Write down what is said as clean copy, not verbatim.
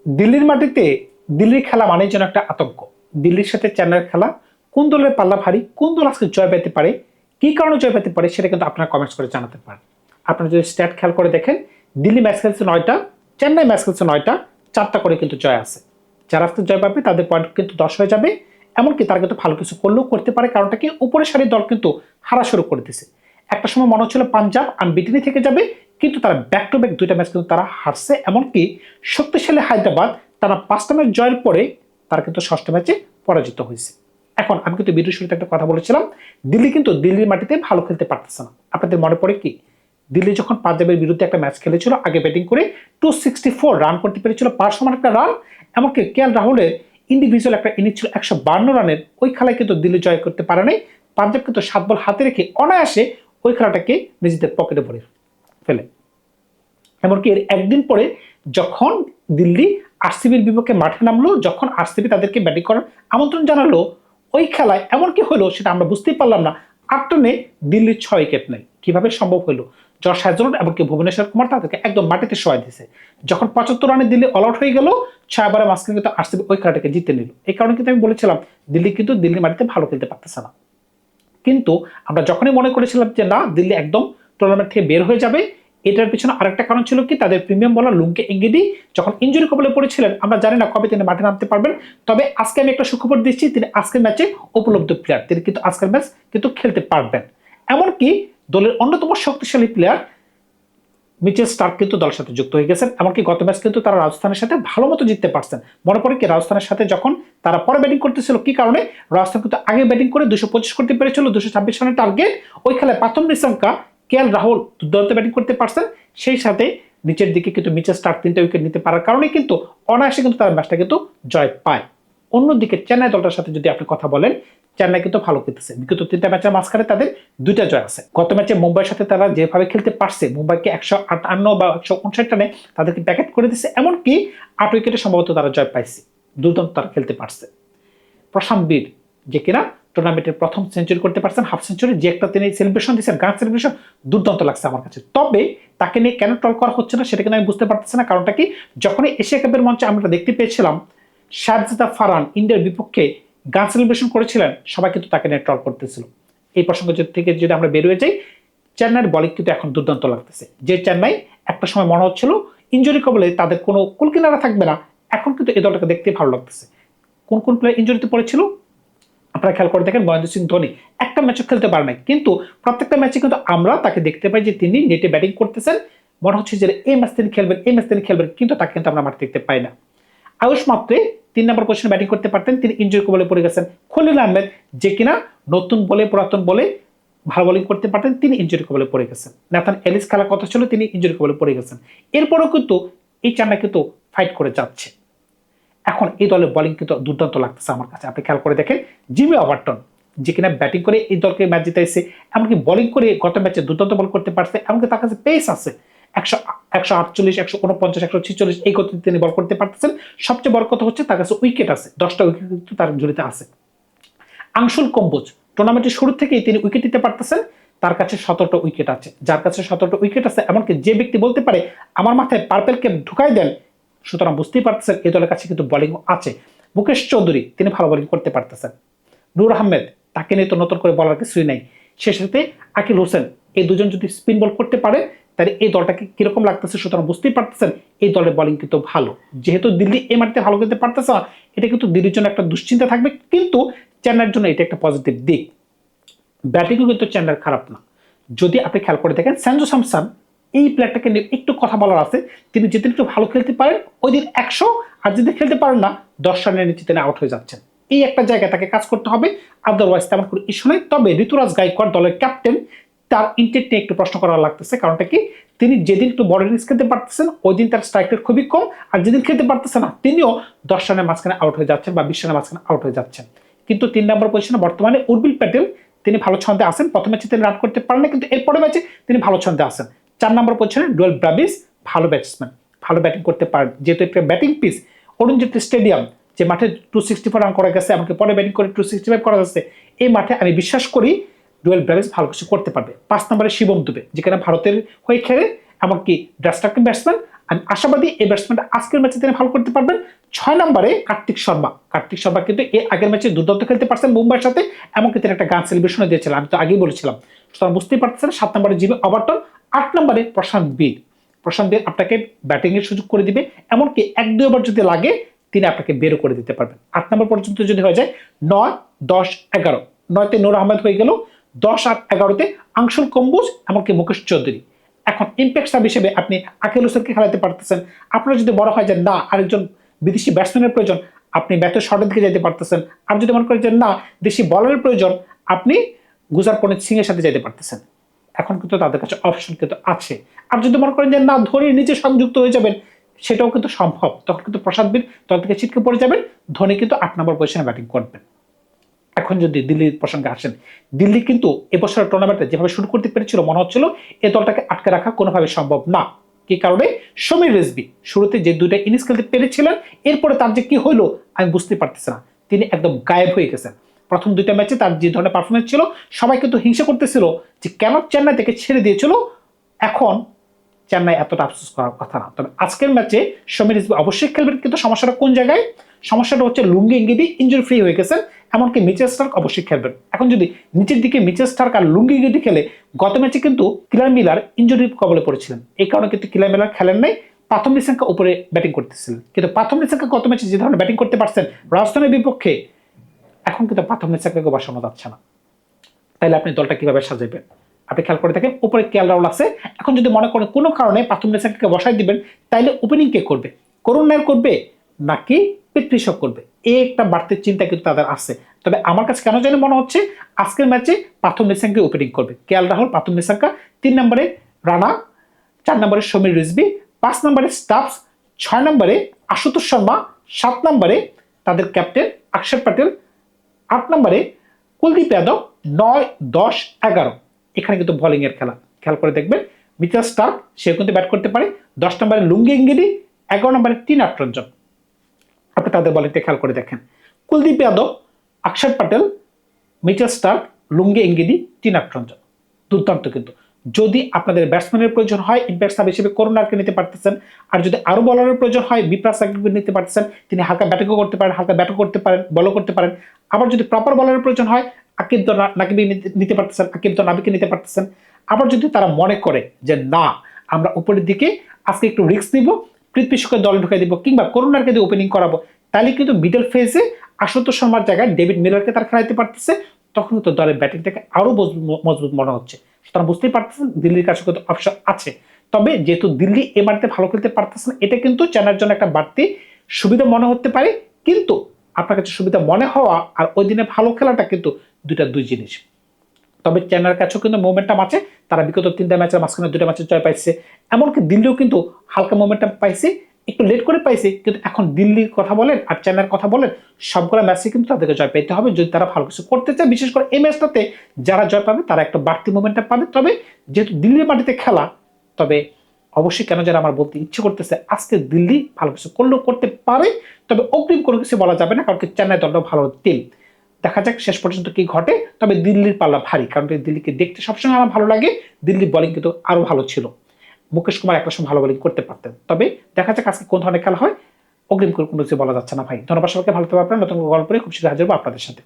দিল্লির মাটিতে দিল্লির খেলা মানেই যেন একটা আতঙ্ক। দিল্লির সাথে চেন্নাইয়ের খেলা, কোন দলের পাল্লা ভারী, কোন দল আজকে জয় পেতে পারে, কি কারণে জয় পেতে পারে, সেটা কিন্তু আপনারা কমেন্টস করে জানাতে পারেন। আপনারা যদি স্ট্যাট খেয়াল করে দেখেন, দিল্লি ম্যাচ খেলছে 9টা, চেন্নাই ম্যাচ খেলছে 9টা, 4টা করে কিন্তু জয় আছে। যারা আজকে জয় পাবে তাদের পয়েন্ট কিন্তু 10 হয়ে যাবে। এমনকি তারা কিন্তু ভালো কিছু করলেও করতে পারে, কারণটা কি উপরের সারির দল কিন্তু হারা শুরু করে দিছে। একটা সময় মনে হচ্ছিল পাঞ্জাব আনবিটেনই থেকে যাবে, কিন্তু তারা ব্যাক টু ব্যাক 2টা ম্যাচ কিন্তু তারা হারছে। এমনকি শক্তিশালী হায়দ্রাবাদ তারা 5টা ম্যাচ জয়ের পরে তারা কিন্তু 6টা ম্যাচে পরাজিত হয়েছে। এখন আমি কিন্তু ভিডিও শুরুতে একটা কথা বলেছিলাম, দিল্লি কিন্তু দিল্লির মাটিতে ভালো খেলতে পারতেছে না। আপনাদের মনে পড়ে কি, দিল্লি যখন পাঞ্জাবের বিরুদ্ধে একটা ম্যাচ খেলেছিল, আগে ব্যাটিং করে 264 রান করতে পেরেছিল, 5 সমান একটা রান। এমনকি কেএল রাহুলের ইন্ডিভিজুয়াল একটা ইনিংস ছিল 152 রানের, ওই খেলায় কিন্তু দিল্লি জয় করতে পারে নাই। পাঞ্জাব কিন্তু 7 বল হাতে রেখে অনায়াসে ওই খেলাটাকে নিজেদের পকেটে ভরে ফেলে। এমনকি এর একদিন পরে যখন দিল্লি আরসিবির বিপক্ষে মাঠে নামলো, যখন আরসিবি তাদেরকে ব্যাটিং করার আমন্ত্রণ জানালো, ওই খেলায় এমন কি হলো সেটা আমরা বুঝতেই পারলাম না। 8 রানে দিল্লির 6 উইকেট নেই, কিভাবে সম্ভব হলো? জশ হ্যাজেলউড এমনকি ভুবনেশ্বর কুমার তাদেরকে একদম মাটিতে শোয়াই দিয়েছে। যখন 75 রানে দিল্লি অল আউট হয়ে গেল, 6 ওভারের মাঝখানে কিন্তু আরসিবি ওই খেলাটাকে জিতে নিল। এই কারণে কিন্তু আমি বলেছিলাম দিল্লি কিন্তু দিল্লির মাটিতে ভালো খেলতে পারতেছে না। কিন্তু আমরা যখনই মনে করেছিলাম যে না, দিল্লি একদম টুর্নামেন্ট থেকে বের হয়ে যাবে, এটার পিছনে আরেকটা কারণ ছিল কি, তাদের প্রিমিয়াম বলার লুঙ্কে এঙ্গিডি যখন ইনজুরি কবলে পড়েছিলেন, আমরা জানি না কবে তিনি মাঠে নামতে পারবেন। তবে আজকে আমি একটা সুখবর দিচ্ছি, তিনি আজকের ম্যাচে উপলব্ধ প্লেয়ার, তিনি কিন্তু আজকের ম্যাচ কিন্তু খেলতে পারবেন। এমনকি দলের অন্যতম শক্তিশালী প্লেয়ার মিচেল স্টার্ক কিন্তু দলের সাথে যুক্ত হয়ে গেছেন। এমনকি গত ম্যাচ কিন্তু তারা রাজস্থানের সাথে ভালো মতো জিততে পারছেন। মনে পড়ে কি, রাজস্থানের সাথে যখন তারা পরে ব্যাটিং করতেছিল, কি কারণে রাজস্থান কিন্তু আগে ব্যাটিং করে 225 করতে পেরেছিল, 226 রানের টার্গেট। ওই খেলায় প্রথম নিশাঙ্কা কেএল রাহুল দুর্দান্ত ব্যাটিং করতে পারছেন। সেই সাথে নিচের দিকে কিন্তু মিচেল স্টার্ক 3টা উইকেট নিতে পারার কারণে কিন্তু অনায়াসে কিন্তু তারা ম্যাচটা কিন্তু জয় পায়। অন্যদিকে চেন্নাই দলটার সাথে যদি আপনি কথা বলেন, চেন্নাই কিন্তু ভালো খেলতেছে, বিগত 3টা ম্যাচের মাঝখানে তাদের 2টা জয় আছে। গত ম্যাচে মুম্বাইয়ের সাথে তারা যেভাবে খেলতে পারছে, মুম্বাইকে 158 বা 159 রানে তাদেরকে প্যাকেট করে দিচ্ছে। এমনকি 8 উইকেটে সম্ভবত তারা জয় পাইছে, দুর্দান্ত তারা খেলতে পারছে। প্রশান্ত বীর যে কিনা টুর্নামেন্টের প্রথম সেঞ্চুরি করতে পারছেন, হাফ সেঞ্চুরি, যে একটা তিনি সেলিব্রেশন দিচ্ছেন, গান সেলিব্রেশন, দুর্দান্ত লাগছে আমার কাছে। তবে তাকে নিয়ে কেন ট্রল করা হচ্ছে না সেটা কিন্তু আমি বুঝতে পারতেছি না। কারণটা কি, যখনই এশিয়া কাপের মঞ্চে আমরা দেখতে পেয়েছিলাম শারজিদা ফারহান ইন্ডিয়ার বিপক্ষে গান সেলিব্রেশন করেছিলেন, সবাই কিন্তু তাকে নিয়ে ট্রল করতেছিল। এই প্রসঙ্গ থেকে যদি আমরা বেরিয়ে যাই, চেন্নাইয়ের বলিং কিন্তু এখন দুর্দান্ত লাগতেছে। যে চেন্নাই একটা সময় মনে হচ্ছিল ইনজুরি কবলে তাদের কোনো কুলকিনারা থাকবে না, এখন কিন্তু এই দলটাকে দেখতে ভালো লাগতেছে। কোন কোন প্লেয়ার ইনজুরিতে পড়েছিল আপনারা খেয়াল করে দেখেন, মহেন্দ্র সিং ধোনি একটা ম্যাচও খেলতে পারে নাই, কিন্তু প্রত্যেকটা ম্যাচে কিন্তু আমরা তাকে দেখতে পাই যে তিনি নেটে ব্যাটিং করতেছেন। মনে হচ্ছে যে এই ম্যাচ তিনি খেলবেন, এই ম্যাচ তিনি খেলবেন, কিন্তু তাকে কিন্তু আমরা মাঠে দেখতে পাই না। আয়ুষ মাত্রে 3 নম্বর পজিশনে ব্যাটিং করতে পারতেন, তিনি ইনজুরি বলে পড়ে গেছেন। খলিল আহমেদ যে কিনা নতুন বলে পুরাতন বলে ভালো বোলিং করতে পারতেন, তিনি ইনজুরি কবলে পড়ে গেছেন। নাথান এলিস খেলার কথা ছিল, তিনি ইনজুরি কবলে পড়ে গেছেন। এরপরও কিন্তু এই চেন্নাই কিন্তু ফাইট করে যাচ্ছে। এখন এই দলের বোলিং কিন্তু দুর্দান্ত লাগতেছে আমার কাছে। আপনি খেয়াল করে দেখেন, জিমি ওভারটন যে কিনা ব্যাটিং করে এই দলকে ম্যাচ জিতাইছে, এমনকি বোলিং করে গত ম্যাচে দুর্দান্ত বল করতে পারছে, এমনকি তার কাছে পেস আছে 148, 149, 146 এই গতিতে তিনি বল করতে পারতেছেন। সবচেয়ে বড় কথা হচ্ছে তার কাছে উইকেট আছে, 10টা উইকেট কিন্তু তার ঝুলিতে আছে। আংশুল কম্বোজ টুর্নামেন্টের শুরু থেকেই তিনি উইকেট দিতে পারতেছেন, তার কাছে 17টা উইকেট আছে। যার কাছে 17টা উইকেট আছে, এমনকি যে ব্যক্তি বলতে পারে আমার মাথায় পার্পেল ক্যাপ ঢুকাই দেন, সুতরাং বুঝতেই পারতেছেন এই দলের কাছে কিন্তু বোলিং আছে। মুকেশ চৌধুরী তিনি ভালো বোলিং করতে পারতেছেন। নূর আহমেদ, তাকে নিয়ে তো নতুন করে বলার কিছুই নাই। সে সাথে আকিল হোসেন, এই দুজন যদি স্পিন বল করতে পারে তাহলে এই দলটাকে কিরকম লাগতেছে, সুতরাং বুঝতেই পারতেছেন এই দলের বোলিং কিন্তু ভালো। যেহেতু দিল্লি এই মাটিতে ভালো খেলতে পারতেছে না, এটা কিন্তু দিল্লির জন্য একটা দুশ্চিন্তা থাকবে, কিন্তু চেন্নাইয়ের জন্য এটা একটা পজিটিভ দিক। ব্যাটিংও কিন্তু চেন্নাইয়ের খারাপ না। যদি আপনি খেয়াল করে দেখেন, সঞ্জু স্যামসন এই প্লেয়ারটাকে নিয়ে একটু কথা বলার আছে। তিনি যেদিন একটু ভালো খেলতে পারেন ওই দিন 100, আর যদি খেলতে পারেন না 10 রানের নিচে তিনি আউট হয়ে যাচ্ছেন। এই একটা জায়গায় তাকে কাজ করতে হবে, আদারওয়াইজ তেমন কোনো ইস্যু নেই। তবে ঋতুরাজ গায়কোয়াড় দলের ক্যাপ্টেন, তার ইনটেক নিয়ে একটু প্রশ্ন করা লাগতেছে। কারণটা কি, তিনি যেদিন একটু বড় ইনিংস খেলতে পারতেছেন ওই দিন তার স্ট্রাইক রেট খুবই কম, আর যেদিন খেলতে পারতেছে না তিনিও 10 রানের মাঝখানে আউট হয়ে যাচ্ছেন বা 20 রানের মাঝখানে আউট হয়ে যাচ্ছেন। কিন্তু 3 নম্বর পজিশনে বর্তমানে উর্বিল প্যাটেল, তিনি ভালো ছন্দে আসেন। প্রথম ম্যাচে তিনি রান করতে পারেন না, কিন্তু এরপরে ম্যাচে তিনি ভালো ছন্দে আসেন। 4 নম্বর পজিশনে ডুয়েল ব্রাভিস, ভালো ব্যাটসম্যান, ভালো ব্যাটিং করতে পারেন। যেহেতু একটা batting pitch, Arun Jaitley stadium যে মাঠে 264 রান করা গেছে, এমনকি পরে ব্যাটিং করে 265 করা যাচ্ছে, এই মাঠে আমি বিশ্বাস করি ডুয়েল ব্রাভিস ভালো কিছু করতে পারবে। 5 নম্বরে শিবম দুবে, যেখানে ভারতের হয়ে খেলে, এমনকি ড্রাস্টারকিং ব্যাটসম্যান, আমি আশাবাদী এই ব্যাটসম্যানটা আজকের ম্যাচে তিনি ভালো করতে পারবেন। 6 নম্বরে কার্তিক শর্মা কিন্তু এই আগের ম্যাচে দুর্দান্ত খেলতে পারছেন মুম্বাইয়ের সাথে, এমনকি তিনি একটা গান সেলিব্রেশনও দিয়েছিলেন, আমি তো আগেই বলেছিলাম। সুতরাং বুঝতেই পারতেছেন। 7 নম্বরে জিমি ওভারটন, 8 নম্বরে প্রশান্ত বীর আপনাকে ব্যাটিং এর সুযোগ করে দিবে, এমনকি 1-2 ওভার যদি লাগে তিনি আপনাকে বেরও করে দিতে পারবেন। 8 নম্বর পর্যন্ত যদি হয়ে যায় 9, 10, 11, 9তে নূর আহমেদ হয়ে গেল, 10 আর 11তে আংশুল কম্বোজ, এমনকি মুকেশ চৌধুরী। এখন ইম্প্যাক্ট সাব হিসেবে আপনি আকিল হোসেনকে খেলাতে পারতেছেন। আপনার যদি বড় হয় যে না আরেকজন বিদেশি ব্যাটসম্যানের প্রয়োজন, আপনি ব্যাটের শর্টের দিকে যেতে পারতেছেন। আর যদি মনে করেন যে না দেশি বলারের প্রয়োজন, আপনি গুজার পনিত সিং এর সাথে যেতে পারতেছেন। এখন কিন্তু তাদের কাছে অপশন কিন্তু আছে। আর যদি মনে করেন যে না ধোনি নিজে সংযুক্ত হয়ে যাবেন, সেটাও কিন্তু সম্ভব। তখন কিন্তু প্রসাদ বীর দল থেকে ছিটকে পড়ে যাবেন, ধোনি কিন্তু 8 নম্বর পজিশনে ব্যাটিং করবেন। এখন যদি দিল্লির প্রসঙ্গে আসেন, দিল্লি কিন্তু এবছরের টুর্নামেন্টে যেভাবে শুরু করতে পেরেছিল মনে হচ্ছিল এই দলটাকে আটকে রাখা কোনোভাবে সম্ভব না। কি কারণে? সমীর রেজভি শুরুতে যে 2টা ইনিংস খেলতে পেরেছিলেন, এরপরে তার যে কি হইলো আমি বুঝতে পারতেছি না। তিনি একদম গায়েব হয়ে গেছেন। প্রথম 2টা ম্যাচে তার যে ধরনের পারফরমেন্স ছিল, সবাই কিন্তু হিংসা করতেছিল যে কেন চেন্নাই থেকে ছেড়ে দিয়েছিল। এখন চেন্নাই এতটা আফসোস করার কথা না। তবে আজকের ম্যাচে সমীর রেজভি অবশ্যই খেলবেন, কিন্তু সমস্যাটা কোন জায়গায়? সমস্যাটা হচ্ছে লুঙ্গি ইঙ্গিদি ইনজুরি ফ্রি হয়ে গেছেন, এমনকি মিচেল স্টার্ক অবশ্যই খেলবেন। এখন যদি নিচের দিকে মিচেল স্টার্ক আর লুঙ্গি ইঙ্গিদি খেলে, গত ম্যাচে কিন্তু কিলার মিলার ইনজুরির কবলে পড়েছিলেন, এই কারণে কিন্তু কিলার মিলার খেলেন নাই। প্রাথম নিশাঙ্কা উপরে ব্যাটিং করতেছিলেন, কিন্তু প্রাথম নিশাঙ্কা গত ম্যাচে যে ধরনের ব্যাটিং করতে পারছেন রাজস্থানের বিপক্ষে, এখন কিন্তু প্রাথম নিশাঙ্কাকে বসানো যাচ্ছে না। তাহলে আপনি দলটা কিভাবে সাজাইবেন? আপনি খেয়াল করে দেখেন উপরে কেএল রাহুল আছে। এখন যদি মনে করেন কোনো কারণে প্রাথম নিশাঙ্কাকে বসাই দিবেন, তাইলে ওপেনিং কে করবে? করুণ নায়ার করবে নাকি পৃথ্বী শো করবে? এই একটা বাড়তি চিন্তা কিন্তু তাদের আছে। তবে আমার কাছে কেন জানি মনে হচ্ছে আজকের ম্যাচে প্রাথম নিশাঙ্কা ওপেনিং করবে কেএল রাহুল, প্রাথম নিশাঙ্কা, 3 নম্বরে রানা, 4 নম্বরে সমীর রিজভি, 5 নম্বরে স্টাফস, 6 নম্বরে আশুতোষ শর্মা, 7 নম্বরে তাদের ক্যাপ্টেন অক্ষর প্যাটেল, 8 নম্বরে কুলদীপ যাদব, 9, 10, 11 এখানে কিন্তু বোলিং এর খেলা। খেয়াল করে দেখবেন মিচেল স্টার্ক সেও কিন্তু ব্যাট করতে পারে। 10 নম্বরে লুঙ্গি ইঙ্গিদি, 11 নম্বরে টি নাটরঞ্জন। আপনি তাদের বলিংটা খেয়াল করে দেখেন, কুলদীপ যাদব, অক্ষর প্যাটেল, মিচেল স্টার্ক, লুঙ্গি ইঙ্গিদি, টি নাটরঞ্জন। দুর্দান্ত কিন্তু। যদি আপনাদের ব্যাটসম্যানের প্রয়োজন হয় ইম্প্যাক্ট সাব হিসেবে করুণারকে নিতে পারতেছেন। আর যদি আরো বলারের প্রয়োজন হয় বিপ্রাস সাকিবকে নিতে পারতেছেন, তিনি হালকা ব্যাটিংও করতে পারেন, হালকা ব্যাটও করতে পারেন, বলও করতে পারেন। আবার যদি প্রপার বলারের প্রয়োজন হয় আকিব নাকিবকে নিতে পারতেছেন, আকিব নাবিকে নিতে পারতেছেন। আবার যদি তারা মনে করে যে না আমরা উপরের দিকে আজকে একটু রিস্ক নিব, পৃথ্বী শোকে দলে ঢুকে দিব কিংবা করুণারকে দিয়ে ওপেনিং করাবো, তাহলে কিন্তু মিডল ফেজে আশুতোষ শর্মার জায়গায় ডেভিড মিলারকে তারা খেলাইতে পারতেছে। তখন তো দলের ব্যাটিংটাকে আরো মজবুত মনে হচ্ছে। সুতরাং বুঝতেই পারতেছেন দিল্লির কাছে কিন্তু অপশন আছে। তবে যেহেতু দিল্লি এ বাড়িতে ভালো খেলতে পারতেছে না, এটা কিন্তু চেন্নাইয়ের জন্য একটা বাড়তি সুবিধা মনে হতে পারে। কিন্তু আপনার কাছে সুবিধা মনে হওয়া আর ওই দিনে ভালো খেলাটা কিন্তু দুই জিনিস। তবে চেন্নাইয়ের কাছেও কিন্তু মোমেন্টাম আছে। তারা বিগত 3টা ম্যাচের মাঝখানে 2টা ম্যাচে জয় পাইছে, এমনকি দিল্লিও কিন্তু হালকা মোমেন্টাম পাইছে, একটু লেট করে পাইছে। কিন্তু এখন দিল্লির কথা বলেন আর চেন্নাইয়ের কথা বলেন, সবগুলো ম্যাচে কিন্তু তাদেরকে জয় পেতে হবে যদি তারা ভালো কিছু করতে চায়। বিশেষ করে এই ম্যাচটাতে যারা জয় পাবে তারা একটা বাড়তি মোমেন্টাম পাবে। তবে যেহেতু দিল্লির মাটিতে খেলা, তবে অবশ্যই কেন যেন আমার বলতে ইচ্ছে করতেছে আজকে দিল্লি ভালো কিছু করলেও করতে পারে। তবে অগ্রিম কোনো কিছু বলা যাবে না, কারণ চেন্নাই দলটা ভালো টিম। দেখা যাক শেষ পর্যন্ত কি ঘটে। তবে দিল্লির পাল্লা ভারী, কারণ দিল্লিকে দেখতে সবসময় আমার ভালো লাগে। দিল্লির বোলিং কিন্তু আরো ভালো ছিল, মুকেশ কুমার একটা সময় ভালো বোলিং করতে পারতেন। তবে দেখা যাক আজকে কোন ধরনের খেলা হয়, অগ্রিম কোনো কিছু বলা যাচ্ছে না ভাই। ধন্যবাদ সবাইকে, ভালো থাকবেন। নতুন গল্প করে খুব শীঘ্র হাজির হবো আপনাদের সাথে।